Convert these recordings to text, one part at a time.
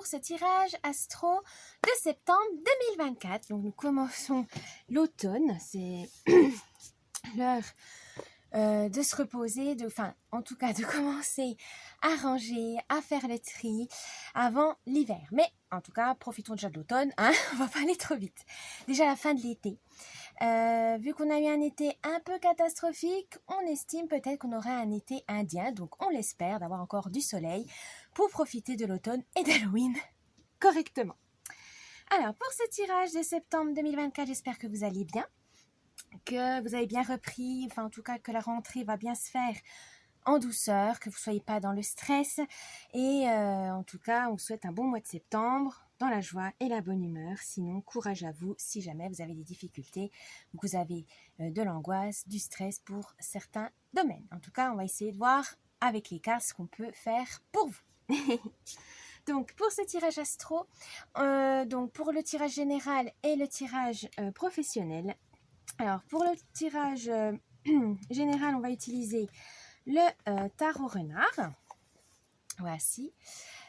ce tirage astro de septembre 2024. Donc nous commençons l'automne, c'est l'heure de se reposer, en tout cas de commencer à ranger, à faire le tri avant l'hiver. Mais en tout cas, profitons déjà de l'automne, hein, on va pas aller trop vite. Déjà la fin de l'été. Vu qu'on a eu un été un peu catastrophique, on estime peut-être qu'on aura un été indien, donc on l'espère d'avoir encore du soleil pour profiter de l'automne et d'Halloween correctement. Alors pour ce tirage de septembre 2024, j'espère que vous allez bien, que vous avez bien repris, en tout cas que la rentrée va bien se faire en douceur, que vous ne soyez pas dans le stress et en tout cas on vous souhaite un bon mois de septembre dans la joie et la bonne humeur. Sinon, courage à vous si jamais vous avez des difficultés ou que vous avez de l'angoisse, du stress pour certains domaines. En tout cas, on va essayer de voir avec les cartes ce qu'on peut faire pour vous. Donc, pour ce tirage astro, donc pour le tirage général et le tirage professionnel. Alors, pour le tirage général, on va utiliser le tarot renard. Voici.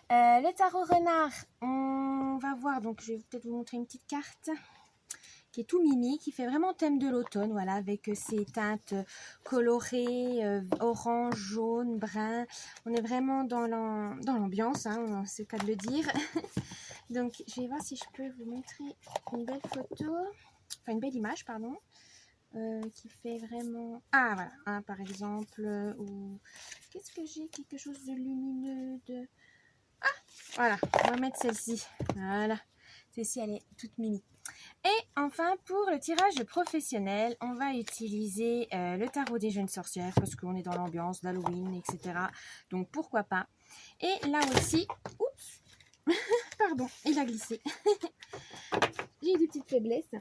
Le tarot renard, on va voir, donc je vais peut-être vous montrer une petite carte qui est tout mimi, qui fait vraiment thème de l'automne, voilà, avec ses teintes colorées, orange, jaune, brun. On est vraiment dans l'ambiance, hein, c'est le cas de le dire. Donc, je vais voir si je peux vous montrer une belle photo, enfin une belle image, pardon, qui fait vraiment... Ah, voilà, hein, par exemple, ou... Qu'est-ce que j'ai? Quelque chose de lumineux, de... Ah, voilà, on va mettre celle-ci. Voilà, celle-ci, elle est toute mimi. Et enfin, pour le tirage professionnel, on va utiliser le tarot des jeunes sorcières parce qu'on est dans l'ambiance d'Halloween, etc. Donc, pourquoi pas. Et là aussi, oups, pardon, il a glissé. J'ai eu des petites faiblesses.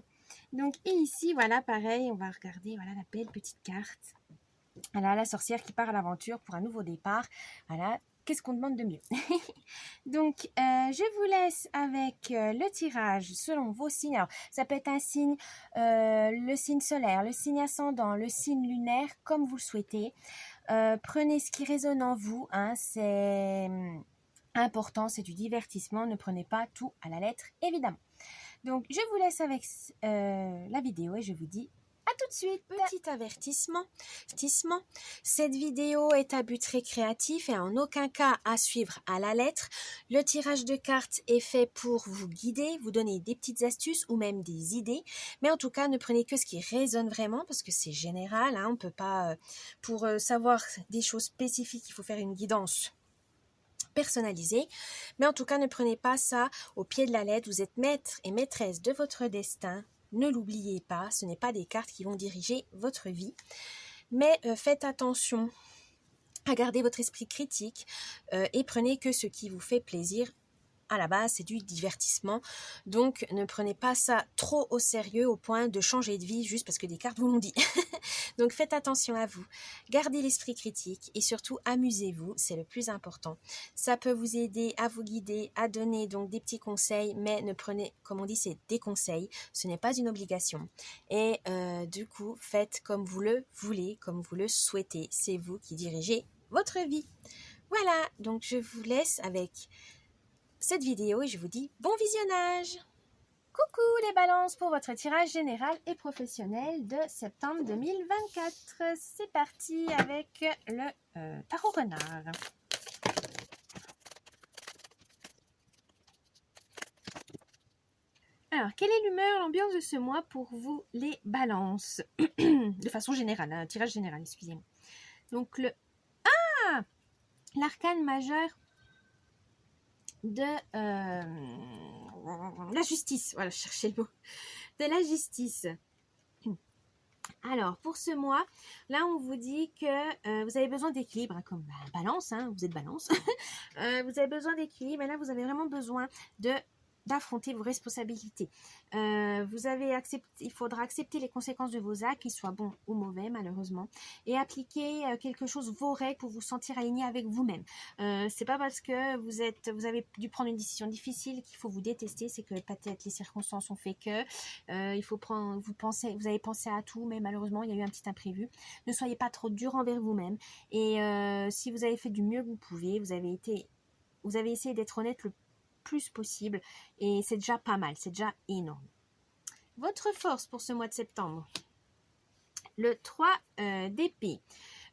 Donc, et ici, voilà, pareil, on va regarder, voilà, la belle petite carte. Voilà, la sorcière qui part à l'aventure pour un nouveau départ. Voilà, qu'est-ce qu'on demande de mieux? Donc, je vous laisse avec le tirage selon vos signes. Alors, ça peut être un signe, le signe solaire, le signe ascendant, le signe lunaire, comme vous le souhaitez. Prenez ce qui résonne en vous, hein, c'est important, c'est du divertissement. Ne prenez pas tout à la lettre, évidemment. Donc, je vous laisse avec la vidéo et je vous dis à tout de suite. Petit avertissement, cette vidéo est à but récréatif et en aucun cas à suivre à la lettre. Le tirage de cartes est fait pour vous guider, vous donner des petites astuces ou même des idées. Mais en tout cas, ne prenez que ce qui résonne vraiment parce que c'est général. Hein, on ne peut pas, pour savoir des choses spécifiques, il faut faire une guidance personnalisé, mais en tout cas ne prenez pas ça au pied de la lettre. Vous êtes maître et maîtresse de votre destin, ne l'oubliez pas, ce n'est pas des cartes qui vont diriger votre vie, mais faites attention à garder votre esprit critique et prenez que ce qui vous fait plaisir. À la base, c'est du divertissement, donc ne prenez pas ça trop au sérieux au point de changer de vie juste parce que des cartes vous l'ont dit. Donc faites attention à vous, gardez l'esprit critique et surtout amusez-vous, c'est le plus important. Ça peut vous aider à vous guider, à donner donc des petits conseils, mais ne prenez, comme on dit, c'est des conseils, ce n'est pas une obligation. Et du coup, faites comme vous le voulez, comme vous le souhaitez, c'est vous qui dirigez votre vie. Voilà, donc je vous laisse avec cette vidéo et je vous dis bon visionnage. Coucou les balances pour votre tirage général et professionnel de septembre 2024. C'est parti avec le tarot renard. Alors, quelle est l'humeur, l'ambiance de ce mois pour vous les balances? De façon générale, un tirage général, excusez-moi. Donc l'arcane majeur de la justice. Voilà, je cherchais le mot. De la justice. Alors, pour ce mois, là, on vous dit que vous avez besoin d'équilibre, hein, comme balance, hein, vous êtes balance. Vous avez besoin d'équilibre, et là, vous avez vraiment besoin d'affronter vos responsabilités. Il faudra accepter les conséquences de vos actes, qu'ils soient bons ou mauvais, malheureusement, et appliquer quelque chose, vos règles, pour vous sentir aligné avec vous-même. C'est pas parce que vous avez dû prendre une décision difficile qu'il faut vous détester, c'est que peut-être les circonstances ont fait que vous avez pensé à tout, mais malheureusement, il y a eu un petit imprévu. Ne soyez pas trop dur envers vous-même, et si vous avez fait du mieux que vous pouvez, vous avez essayé d'être honnête le plus possible et c'est déjà pas mal, c'est déjà énorme. Votre force pour ce mois de septembre, le 3 d'épée.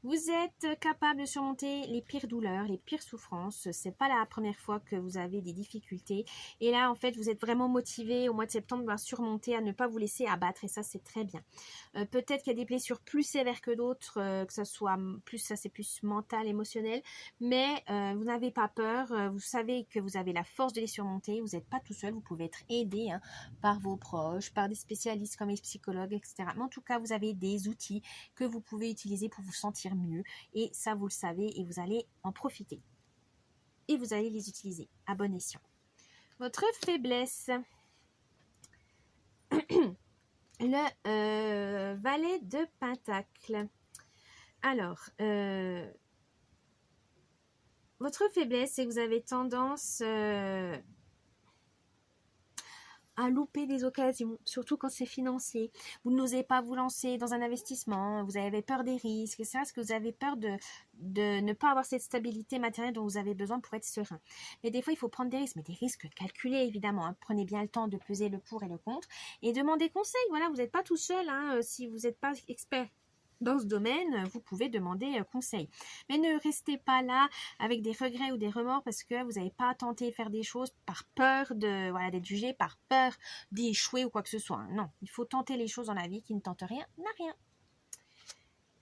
Vous êtes capable de surmonter les pires douleurs, les pires souffrances. C'est pas la première fois que vous avez des difficultés. Et là, en fait, vous êtes vraiment motivé au mois de septembre à surmonter, à ne pas vous laisser abattre. Et ça, c'est très bien. Peut-être qu'il y a des blessures plus sévères que d'autres, que ça soit plus, ça c'est plus mental, émotionnel. Mais vous n'avez pas peur. Vous savez que vous avez la force de les surmonter. Vous n'êtes pas tout seul. Vous pouvez être aidé par vos proches, par des spécialistes comme les psychologues, etc. Mais en tout cas, vous avez des outils que vous pouvez utiliser pour vous sentir mieux et ça vous le savez et vous allez en profiter et vous allez les utiliser à bon escient. Votre faiblesse, le valet de pentacle. Alors votre faiblesse, c'est que vous avez tendance à louper des occasions, surtout quand c'est financier. Vous n'osez pas vous lancer dans un investissement, vous avez peur des risques, c'est parce que vous avez peur de ne pas avoir cette stabilité matérielle dont vous avez besoin pour être serein. Mais des fois, il faut prendre des risques, mais des risques calculés évidemment. Prenez bien le temps de peser le pour et le contre et demandez conseil. Voilà, vous n'êtes pas tout seul, si vous n'êtes pas expert dans ce domaine, vous pouvez demander conseil. Mais ne restez pas là avec des regrets ou des remords parce que vous n'avez pas tenté de faire des choses par peur d'être jugé, par peur d'échouer ou quoi que ce soit. Non, il faut tenter les choses dans la vie. Qui ne tente rien n'a rien.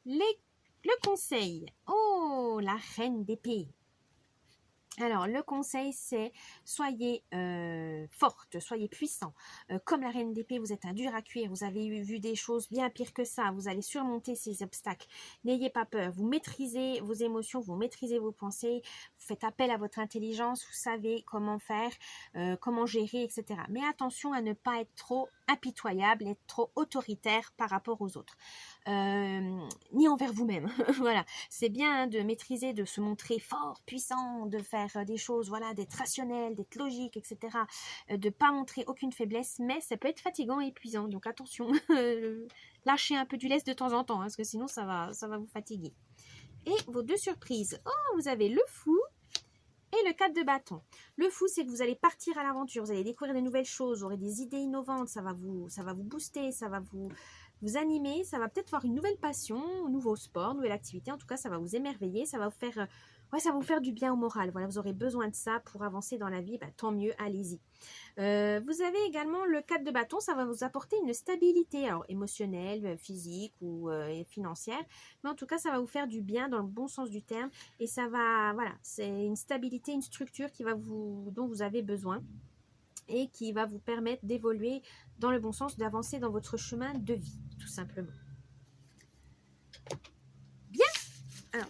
Le conseil. Oh, la reine d'épée. Alors, le conseil, c'est soyez forte, soyez puissant. Comme la reine d'épée, vous êtes un dur à cuire, vous avez vu des choses bien pires que ça, vous allez surmonter ces obstacles. N'ayez pas peur, vous maîtrisez vos émotions, vous maîtrisez vos pensées, vous faites appel à votre intelligence, vous savez comment faire, comment gérer, etc. Mais attention à ne pas être trop impitoyable, être trop autoritaire par rapport aux autres. Ni envers vous-même. Voilà, c'est bien de maîtriser, de se montrer fort, puissant, de faire des choses, voilà, d'être rationnel, d'être logique, etc. De pas montrer aucune faiblesse, mais ça peut être fatigant et épuisant. Donc attention, lâchez un peu du lest de temps en temps, parce que sinon ça va vous fatiguer. Et vos deux surprises. Oh, vous avez le fou et le 4 de bâton. Le fou, c'est que vous allez partir à l'aventure, vous allez découvrir de nouvelles choses, vous aurez des idées innovantes, ça va vous booster, ça va vous animer, ça va peut-être avoir une nouvelle passion, un nouveau sport, nouvelle activité. En tout cas, ça va vous émerveiller, ça va vous faire du bien au moral. Voilà, vous aurez besoin de ça pour avancer dans la vie, tant mieux, allez-y. Vous avez également le 4 de bâton, ça va vous apporter une stabilité, alors émotionnelle, physique ou financière, mais en tout cas ça va vous faire du bien dans le bon sens du terme et ça va, voilà, c'est une stabilité, une structure dont vous avez besoin et qui va vous permettre d'évoluer dans le bon sens, d'avancer dans votre chemin de vie, tout simplement. Bien, alors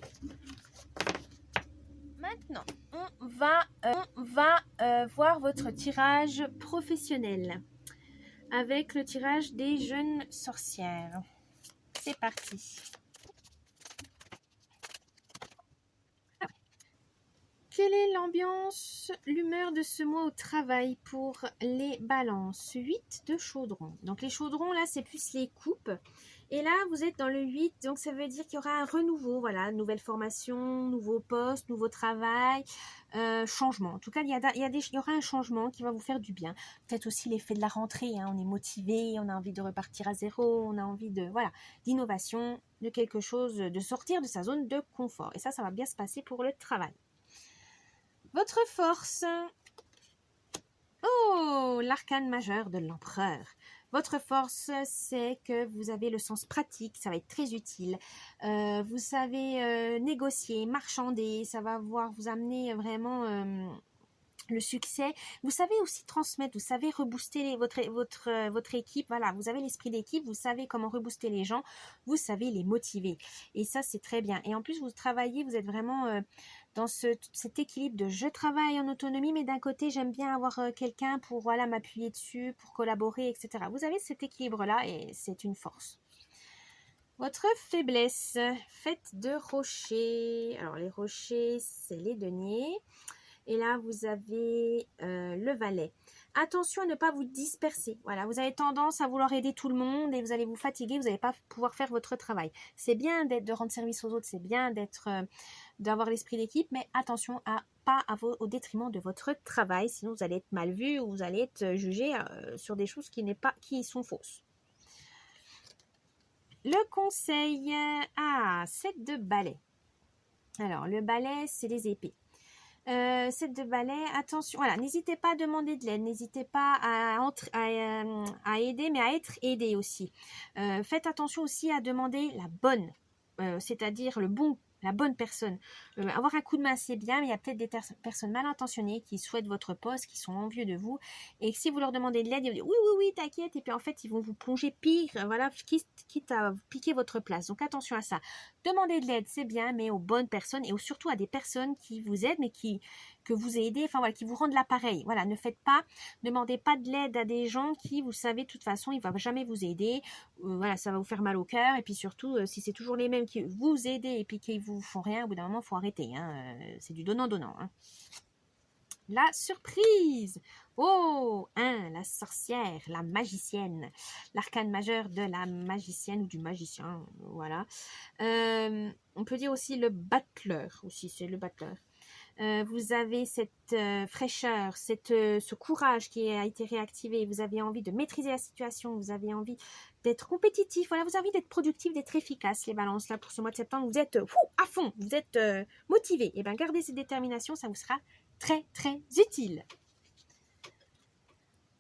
maintenant on va voir votre tirage professionnel avec le tirage des jeunes sorcières. C'est parti. Quelle est l'ambiance, l'humeur de ce mois au travail pour les balances? 8 de chaudron. Donc les chaudrons là c'est plus les coupes. Et là vous êtes dans le 8, donc ça veut dire qu'il y aura un renouveau, voilà, nouvelle formation, nouveau poste, nouveau travail, changement. En tout cas il y aura un changement qui va vous faire du bien. Peut-être aussi l'effet de la rentrée, on est motivé, on a envie de repartir à zéro, on a envie d'innovation, de quelque chose, de sortir de sa zone de confort. Et ça va bien se passer pour le travail. Votre force. Oh, l'arcane majeur de l'empereur. Votre force, c'est que vous avez le sens pratique, ça va être très utile. Vous savez négocier, marchander, ça va vous amener vraiment le succès. Vous savez aussi transmettre, vous savez rebooster votre équipe. Voilà, vous avez l'esprit d'équipe, vous savez comment rebooster les gens, vous savez les motiver. Et ça, c'est très bien. Et en plus, vous travaillez, vous êtes vraiment dans cet équilibre de je travaille en autonomie, mais d'un côté, j'aime bien avoir quelqu'un pour m'appuyer dessus, pour collaborer, etc. Vous avez cet équilibre-là et c'est une force. Votre faiblesse, faites de rochers. Alors, les rochers, c'est les deniers. Et là, vous avez le valet. attention à ne pas vous disperser. Voilà, vous avez tendance à vouloir aider tout le monde et vous allez vous fatiguer, vous n'allez pas pouvoir faire votre travail. C'est bien de rendre service aux autres, c'est bien d'avoir l'esprit d'équipe, mais attention à pas au détriment de votre travail, sinon vous allez être mal vu ou vous allez être jugé sur des choses qui sont fausses. Le conseil, 7 de balai. Alors, le balai, c'est les épées. 7 de balai, attention, voilà, n'hésitez pas à demander de l'aide, n'hésitez pas à aider, mais à être aidé aussi. Faites attention aussi à demander la bonne, c'est-à-dire la bonne personne. Avoir un coup de main, c'est bien, mais il y a peut-être des personnes mal intentionnées qui souhaitent votre poste, qui sont envieux de vous. Et si vous leur demandez de l'aide, ils vont dire oui, t'inquiète. Et puis en fait, ils vont vous plonger pire, voilà, quitte à piquer votre place. Donc attention à ça. Demander de l'aide, c'est bien, mais aux bonnes personnes et surtout à des personnes qui vous aident, mais que vous aidez, enfin voilà, qui vous rendent l'appareil. Voilà, demandez pas de l'aide à des gens qui, vous savez, de toute façon, ils ne vont jamais vous aider. Voilà, ça va vous faire mal au cœur. Et puis surtout, si c'est toujours les mêmes qui vous aident et puis qui vous font rien, au bout d'un moment, il faut arrêter. Hein. C'est du donnant-donnant. Hein. La surprise. Oh, la sorcière, la magicienne. L'arcane majeur de la magicienne ou du magicien. Voilà. On peut dire aussi le battleur. Aussi, c'est le battleur. Vous avez cette fraîcheur, ce courage qui a été réactivé, vous avez envie de maîtriser la situation, vous avez envie d'être compétitif, voilà, vous avez envie d'être productif, d'être efficace, les balances là pour ce mois de septembre, vous êtes à fond, vous êtes motivé, et bien gardez cette détermination, ça vous sera très très utile.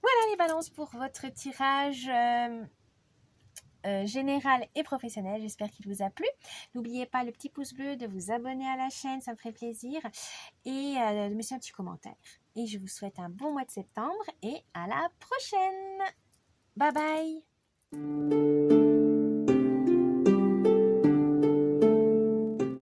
Voilà les balances pour votre tirage général et professionnel. J'espère qu'il vous a plu. N'oubliez pas le petit pouce bleu, de vous abonner à la chaîne, ça me ferait plaisir, et de me laisser un petit commentaire. Et je vous souhaite un bon mois de septembre et à la prochaine. Bye bye.